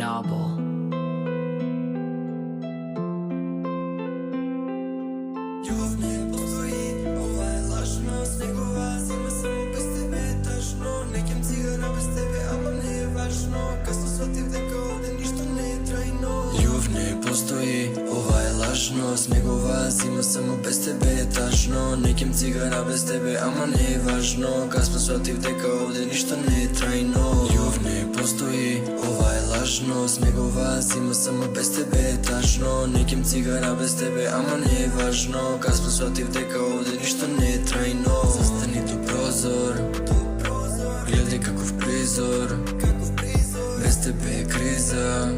Noble. Љубов не постои, ова е лажно. Снегова зима само без тебе е тажно. Не кем цигара без тебе, ама не е важно. Касно сватив дека овде ништо не е трајно. Љубов не постои, ова е лажно. Снегова зима само без тебе е тажно. Не кем цигара без тебе, ама не е важно. Касно сватив дека овде ништо не е трајно. Љубов не постои, ова е лажно. Снегова зима само без тебе е тажно. Не кем цигара без тебе, ама не е важно. Касно сватив дека овде ништо не е трајно. Застани до прозор, гледај каков призор. Без тебе е криза.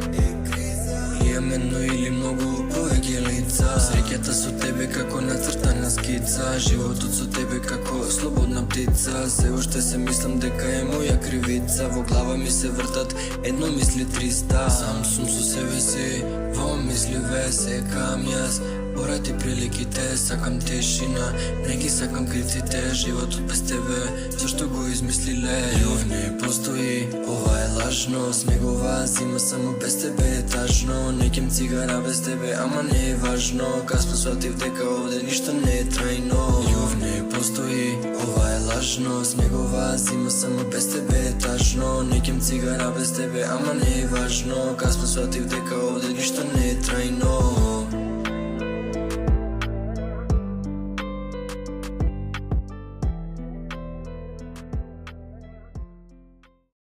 Имам едно или многу повеќе лица. Среќата со тебе како нацртана скица. Животот со тебе како слободна птица. Се уште се мислам дека е моја кривица. Во глава ми се вртат едно мисли 300. Сам сум со себе си, во мисли секам јас. Поради приликите, сакам тишина. Не ги сакам криците, животот без тебе, зашто го измислиле? Љубов не постои, ова е лажно. Снегова зима само без тебе е тажно. Не кем цигара без тебе, ама не е важно. Касно сватив дека овде ништо не е трајно. Љубов не постои, ова е лажно. Снегова зима само без тебе е тажно. Не кем цигара без тебе, ама не е важно. Касно сватив дека овде ништо не е трајно.